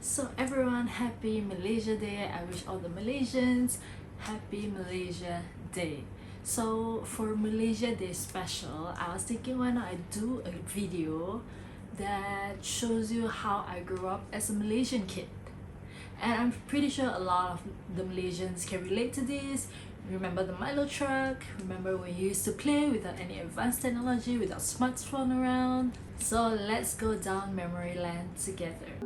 So everyone, happy Malaysia Day. I wish all the Malaysians happy Malaysia Day. So for Malaysia Day special, I was thinking why not I do a video that shows you how I grew up as a Malaysian kid. And I'm pretty sure a lot of the Malaysians can relate to this. Remember the Milo truck? Remember when you used to play without any advanced technology, without smartphone around? So let's go down memory lane together.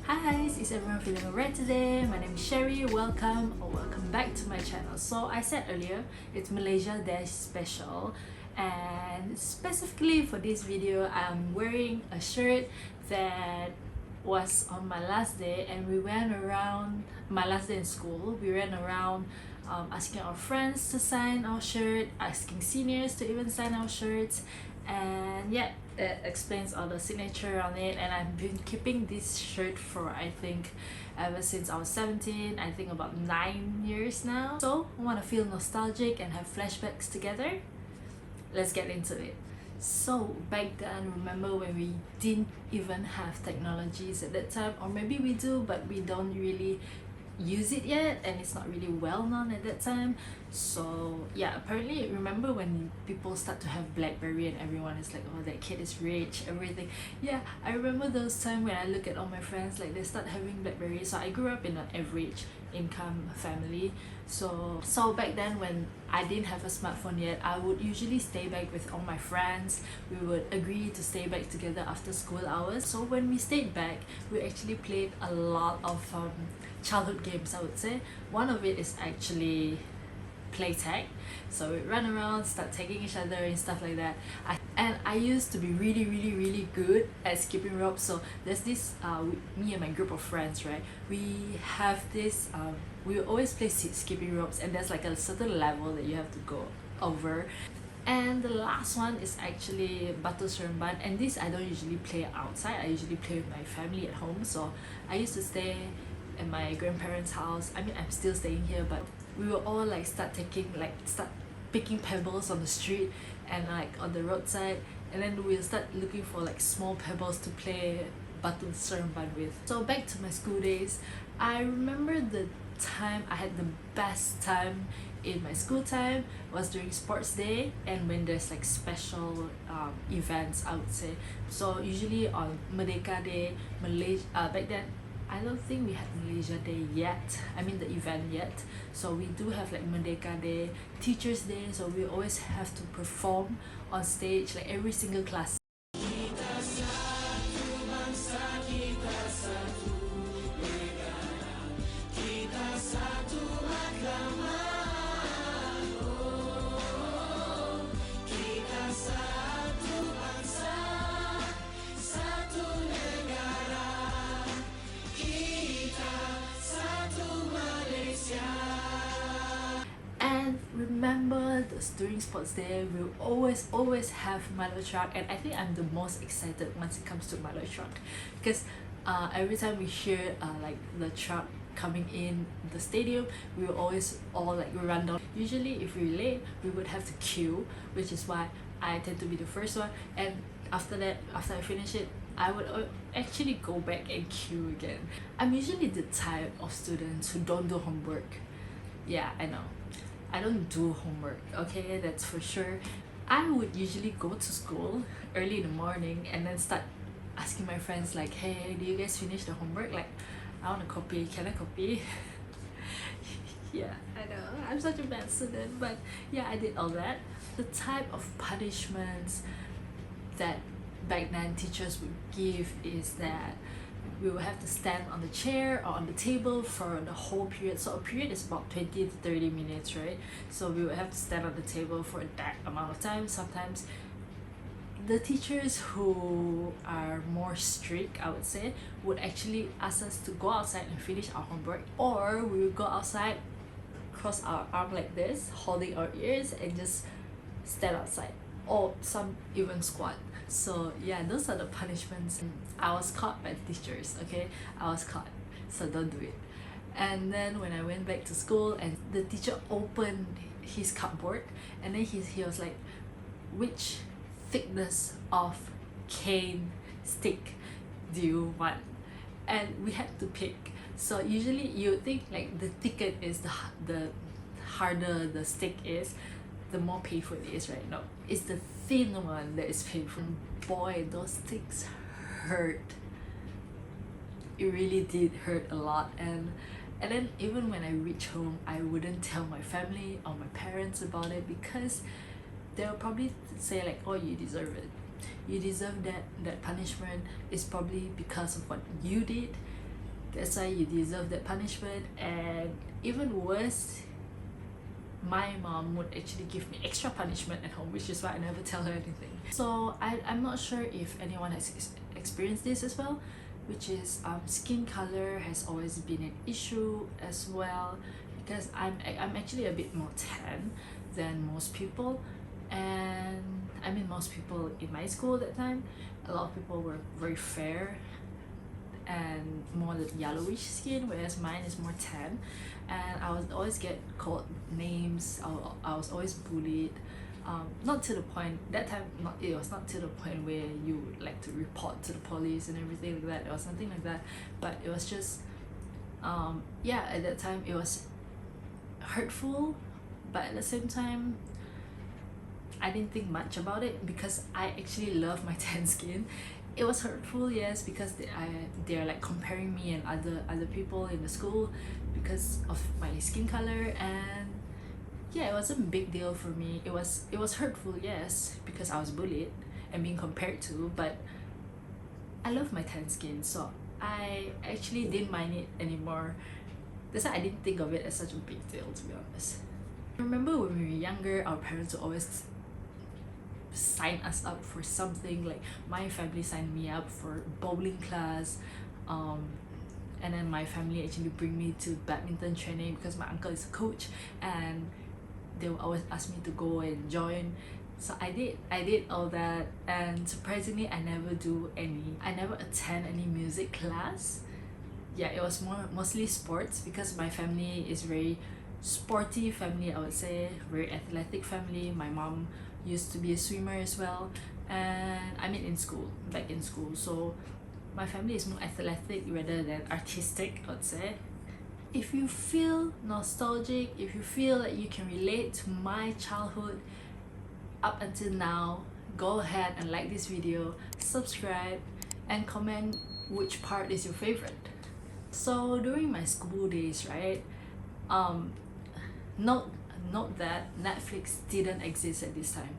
Hi guys, is everyone feeling alright today? My name is Sherry. Welcome or welcome back to my channel. So I said earlier, it's Malaysia Day special, and specifically for this video, I'm wearing a shirt that was on my last day, and we went around my last day in school. We ran around asking our friends to sign our shirt, asking seniors to even sign our shirts, and yeah, it explains all the signature on it. And I've been keeping this shirt for I think ever since I was 17, I think about 9 years now. So I want to feel nostalgic and have flashbacks together. Let's get into it. So back then, remember when we didn't even have technologies at that time, or maybe we do but we don't really use it yet, and it's not really well known at that time. So yeah, apparently remember when people start to have BlackBerry and everyone is like, oh, that kid is rich, everything. Yeah, I remember those times when I look at all my friends, like they start having BlackBerry. So I grew up in an average income family, so back then when I didn't have a smartphone yet, I would usually stay back with all my friends. We would agree to stay back together after school hours. So when we stayed back, we actually played a lot of childhood games, I would say. One of it is actually play tag. So we run around, start tagging each other and stuff like that. I used to be really good at skipping rope. So there's this me and my group of friends, right? We have this we always play skipping ropes, and there's like a certain level that you have to go over. And the last one is actually Batu Seremban, and this I don't usually play outside. I usually play with my family at home. So I used to stay at my grandparents' house. I mean, I'm still staying here, but we will all like start picking pebbles on the street and like on the roadside, and then we'll start looking for like small pebbles to play Batu Seremban with. So back to my school days, I remember the time I had the best time in my school time was during sports day, and when there's like special events, I would say. So usually on Merdeka Day, Malaysia, back then I don't think we had Malaysia Day yet, I mean the event yet. So we do have like Merdeka Day, Teachers Day, so we always have to perform on stage, like every single class. Remember during sports day, we'll always have Milo truck, and I think I'm the most excited once it comes to Milo truck, because every time we hear like the truck coming in the stadium, we will always all like run down. Usually if we're late, we would have to queue, which is why I tend to be the first one, and after that, after I finish it, I would actually go back and queue again. I'm usually the type of students who don't do homework. Yeah, I know, I don't do homework, okay, that's for sure. I would usually go to school early in the morning and then start asking my friends like, hey, do you guys finish the homework? Like, I want to copy, can I copy? Yeah, I know, I'm such a bad student, but yeah, I did all that. The type of punishments that back then teachers would give is that we will have to stand on the chair or on the table for the whole period. So a period is about 20 to 30 minutes, right? So we will have to stand on the table for that amount of time. Sometimes the teachers who are more strict, I would say, would actually ask us to go outside and finish our homework, or we will go outside, cross our arm like this, holding our ears, and just stand outside, or some even squat. So yeah, those are the punishments. I was caught by the teachers, okay? I was caught. so don't do it. And then when I went back to school and the teacher opened his cupboard, and then he was like, which thickness of cane stick do you want? And we had to pick. So usually you would think like the thicker it is, the harder the stick is, the more painful it is, right? No, it's the thin one that is painful. Boy, those sticks hurt. It really did hurt a lot. And then even when I reach home, I wouldn't tell my family or my parents about it, because they'll probably say like, oh, you deserve it, you deserve that punishment. Is probably because of what you did, that's why you deserve that punishment. And even worse, my mom would actually give me extra punishment at home, which is why I never tell her anything. So I'm not sure if anyone has experienced this as well, which is skin color has always been an issue as well, because I'm actually a bit more tan than most people. And I mean, most people in my school at that time, a lot of people were very fair and more yellowish skin, whereas mine is more tan. And I would always get called names. I was always bullied. Not to the point that time. It was not to the point where you would like to report to the police and everything like that. It was something like that. But it was just, yeah. At that time, it was hurtful, but at the same time, I didn't think much about it because I actually love my tan skin. It was hurtful, yes, because they're like comparing me and other people in the school because of my skin color. And yeah, it wasn't a big deal for me. It was hurtful, yes, because I was bullied and being compared to, but I love my tan skin, so I actually didn't mind it anymore. That's why I didn't think of it as such a big deal, to be honest. I remember when we were younger, our parents would always sign us up for something. Like my family signed me up for bowling class, and then my family actually bring me to badminton training because my uncle is a coach, and they would always ask me to go and join. So I did all that, and surprisingly I never attend any music class. Yeah, it was mostly sports because my family is very sporty family, I would say, very athletic family. My mom used to be a swimmer as well, and I mean back in school, so my family is more athletic rather than artistic, I would say. If you feel nostalgic, if you feel like you can relate to my childhood up until now, go ahead and like this video, subscribe, and comment which part is your favorite. So during my school days, right, note that Netflix didn't exist at this time.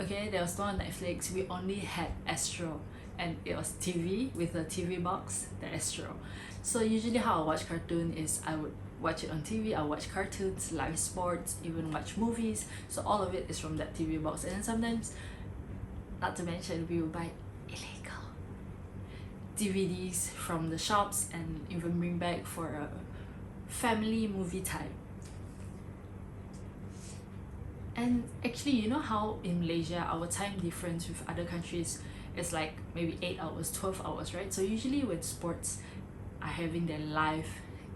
Okay, there was no Netflix. We only had Astro, and it was TV with a TV box, the Astro. So usually how I watch cartoon is I would watch it on TV. I watch cartoons, live sports, even watch movies. So all of it is from that TV box. And then sometimes, not to mention, we would buy illegal DVDs from the shops and even bring back for a family movie time. And actually, you know how in Malaysia our time difference with other countries is like maybe 8 hours, 12 hours, right? So usually when sports are having their live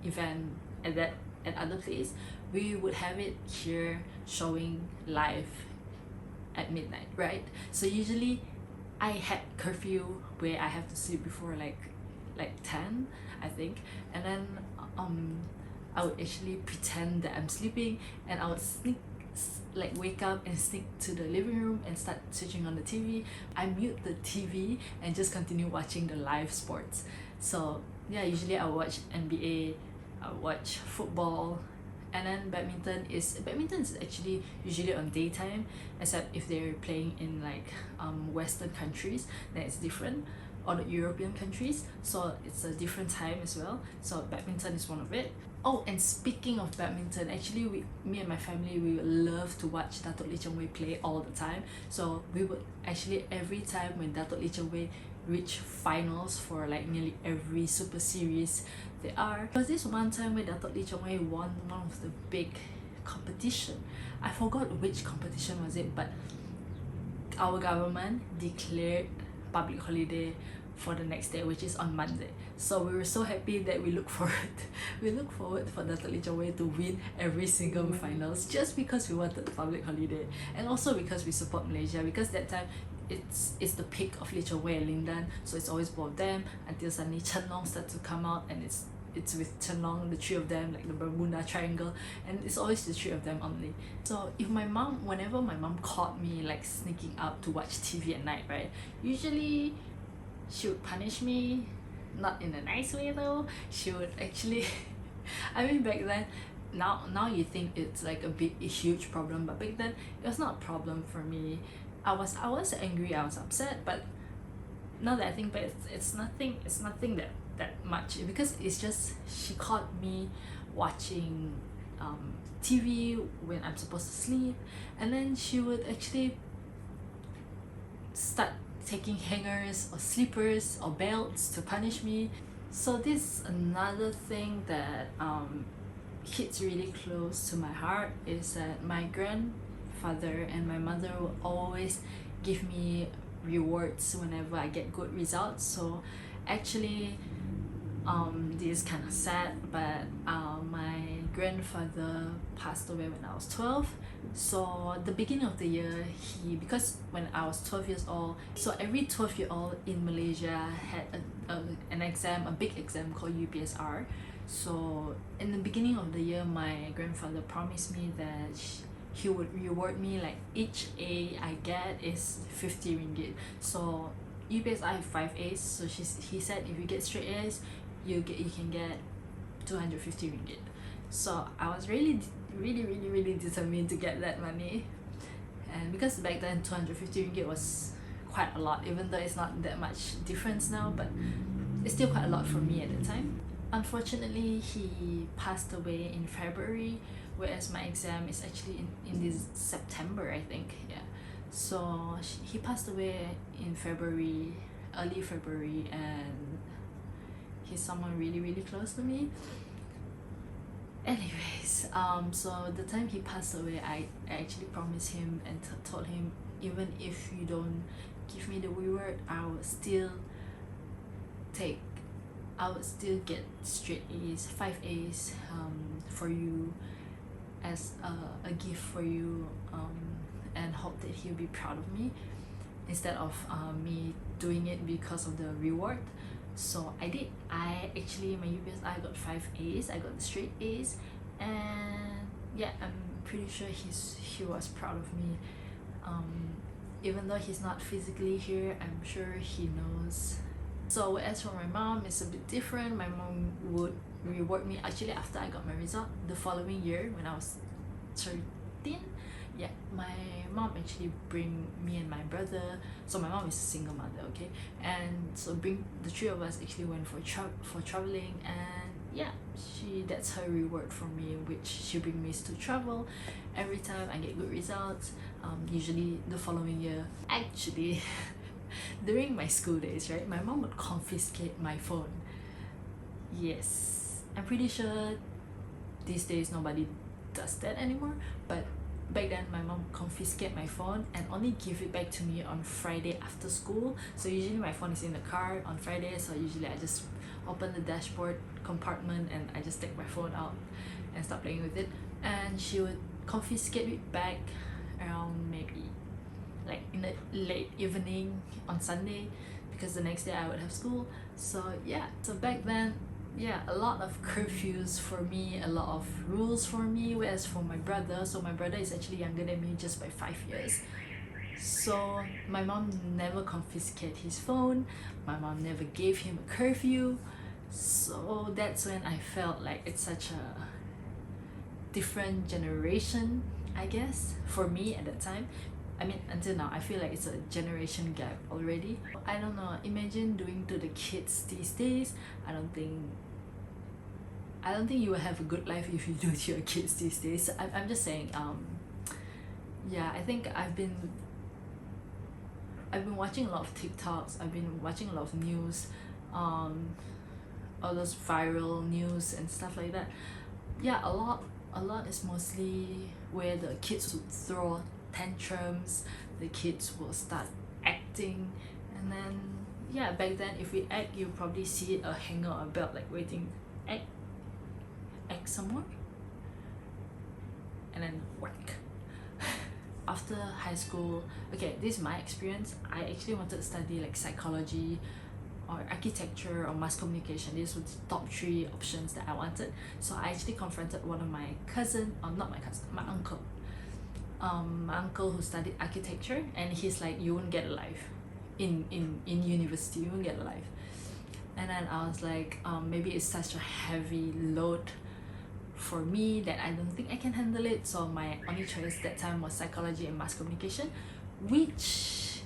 event at other place, we would have it here showing live at midnight, right? So usually I had curfew where I have to sleep before like 10, I think, and then I would actually pretend that I'm sleeping, and I would wake up and sneak to the living room and start switching on the TV. I mute the TV and just continue watching the live sports. So yeah, usually I watch NBA, I watch football, and then badminton is actually usually on daytime, except if they're playing in like Western countries, then it's different, or the European countries, so it's a different time as well. So badminton is one of it. Oh, and speaking of badminton, actually me and my family, we would love to watch Datuk Lee Chong Wei play all the time. So we would actually, every time when Datuk Lee Chong Wei reach finals for like nearly every super series there are. There was this one time where Datuk Lee Chong Wei won one of the big competition. I forgot which competition was it, but our government declared public holiday for the next day, which is on Monday. So we were so happy that we look forward for the Little Way to win every single finals, just because we wanted the public holiday, and also because we support Malaysia, because that time it's the peak of Little Way and Lindan, so it's always both of them until suddenly Chen Long started to come out, and it's with Chen Long, the three of them, like the Bermuda Triangle, and it's always the three of them only. So if whenever my mom caught me like sneaking out to watch TV at night, right, usually she would punish me, not in a nice way though. She would actually I mean, back then, now you think it's like a huge problem, but back then it was not a problem for me. I was angry, I was upset, but now that I think back, it's nothing that much, because it's just she caught me watching TV when I'm supposed to sleep, and then she would actually start taking hangers or slippers or belts to punish me. So this is another thing that hits really close to my heart, is that my grandfather and my mother will always give me rewards whenever I get good results. So actually, this is kind of sad, but my grandfather passed away when I was 12. So the beginning of the year, because when I was 12 years old, so every 12-year-old in Malaysia had a big exam called UPSR. So in the beginning of the year, my grandfather promised me that he would reward me, like each A I get is 50 ringgit. So UPSR I have 5 A's, so he said if you get straight A's, you can get 250 ringgit. So I was really determined to get that money, and because back then 250 ringgit was quite a lot, even though it's not that much difference now, but it's still quite a lot for me at the time. Unfortunately, he passed away in February, whereas my exam is actually in this September, I think. Yeah, so he passed away in February, early February, and he's someone really close to me. Anyways, so the time he passed away, I actually promised him and told him, even if you don't give me the reward, I would still get straight A's, 5 A's for you, as a gift for you, and hope that he'll be proud of me, instead of me doing it because of the reward. So I did. My UPS, I got 5 A's, I got the straight A's, and yeah, I'm pretty sure he was proud of me. Even though he's not physically here, I'm sure he knows. So as for my mom, it's a bit different. My mom would reward me actually after I got my result the following year when I was 13. Yeah, my mom actually bring me and my brother, so my mom is a single mother, okay, and so bring the three of us actually went for traveling, and yeah, that's her reward for me, which she bring me to travel every time I get good results. Usually the following year, actually during my school days, right, my mom would confiscate my phone. Yes, I'm pretty sure these days nobody does that anymore, but back then my mom confiscate my phone and only give it back to me on Friday after school. So usually my phone is in the car on Friday, so usually I just open the dashboard compartment and I just take my phone out and start playing with it, and she would confiscate it back around maybe like in the late evening on Sunday, because the next day I would have school. So yeah, so back then, yeah, a lot of curfews for me, a lot of rules for me, whereas for my brother, so my brother is actually younger than me just by 5 years. So my mom never confiscated his phone, my mom never gave him a curfew. So that's when I felt like it's such a different generation, I guess, for me at that time. I mean, until now, I feel like it's a generation gap already. I don't know, imagine doing to the kids these days. I don't think you will have a good life if you do to your kids these days. I'm just saying, yeah, I think I've been watching a lot of TikToks, I've been watching a lot of news, all those viral news and stuff like that. Yeah, a lot is mostly where the kids would throw tantrums, the kids will start acting, and then yeah, back then if we egg, you probably see a hanger or a belt like waiting, egg someone, and then whack. After high school, okay, this is my experience. I actually wanted to study like psychology or architecture or mass communication. These were the top 3 options that I wanted. So I actually confronted one of my cousin, or not my cousin, my uncle. My uncle who studied architecture, and he's like, you won't get a life in university, you won't get a life. And then I was like, maybe it's such a heavy load for me that I don't think I can handle it. So my only choice that time was psychology and mass communication, which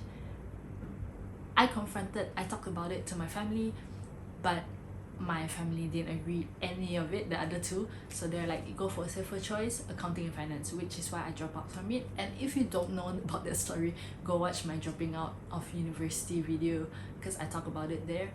I confronted. I talked about it to my family, but my family didn't agree any of it, the other 2. So they're like, go for a safer choice, accounting and finance, which is why I dropped out from it. And if you don't know about that story, go watch my dropping out of university video, because I talk about it there.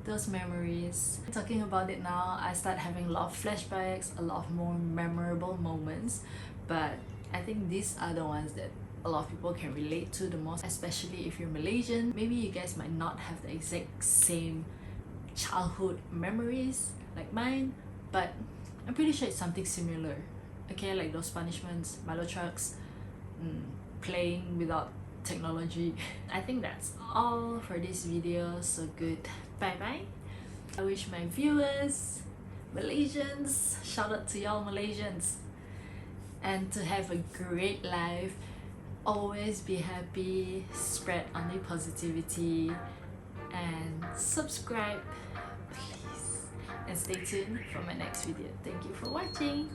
Those memories. Talking about it now, I start having a lot of flashbacks, a lot of more memorable moments, but I think these are the ones that a lot of people can relate to the most, especially if you're Malaysian. Maybe you guys might not have the exact same childhood memories like mine, but I'm pretty sure it's something similar. Okay, like those punishments, Milo trucks, playing without technology. I think that's all for this video, so good. Bye bye. I wish my viewers, Malaysians, shout out to y'all Malaysians, and to have a great life. Always be happy, spread only positivity, and subscribe please, and stay tuned for my next video. Thank you for watching.